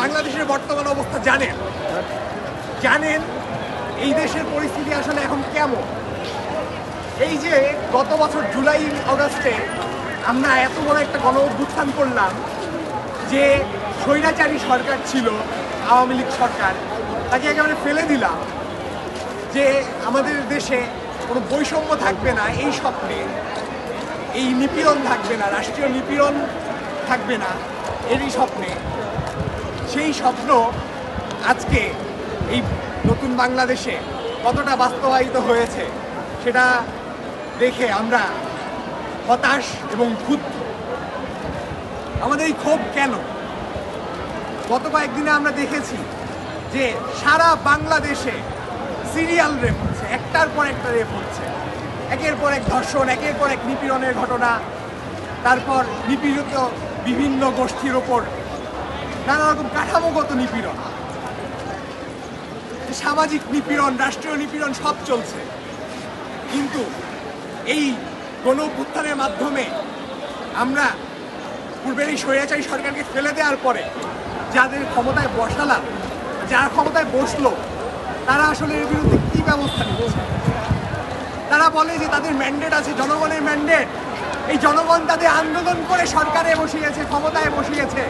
বাংলাদেশের বর্তমান অবস্থা জানেন জানেন এই দেশের পরিস্থিতি আসলে এখন কেমন। এই যে গত বছর জুলাই অগাস্টে আমরা এত বড় একটা গণ অভ্যুত্থান করলাম, যে স্বৈরাচারী সরকার ছিল আওয়ামী লীগ সরকার, তাকে একেবারে ফেলে দিলাম, যে আমাদের দেশে কোনো বৈষম্য থাকবে না এই স্বপ্নে, এই নিপীড়ন থাকবে না, রাষ্ট্রীয় নিপীড়ন থাকবে না এরই স্বপ্নে, সেই স্বপ্ন আজকে এই নতুন বাংলাদেশে কতটা বাস্তবায়িত হয়েছে সেটা দেখে আমরা হতাশ এবং ক্ষুব্ধ। আমাদের এই ক্ষোভ কেন? গত কয়েকদিনে আমরা দেখেছি যে সারা বাংলাদেশে সিরিয়াল রেপ হচ্ছে, একটার পর একটা রেপ হচ্ছে, একের পর এক ধর্ষণ, একের পর এক নিপীড়নের ঘটনা, তারপর নিপীড়িত বিভিন্ন গোষ্ঠীর ওপর নানা রকম কাঠামোগত নিপীড়ন, সামাজিক নিপীড়ন, রাষ্ট্রীয় নিপীড়ন সব চলছে। কিন্তু এই গণ অভ্যুত্থানের মাধ্যমে আমরা পূর্বের এই স্বৈরাচারী সরকারকে ফেলে দেওয়ার পরে যাদের ক্ষমতায় বসালাম, যারা ক্ষমতায় বসলো, তারা আসলে এর বিরুদ্ধে কী ব্যবস্থা নিচ্ছে? তারা বলে যে তাদের ম্যান্ডেট আছে, জনগণের ম্যান্ডেট, এই জনগণ তাদের আন্দোলন করে সরকারে বসিয়েছে, ক্ষমতায় বসিয়েছে।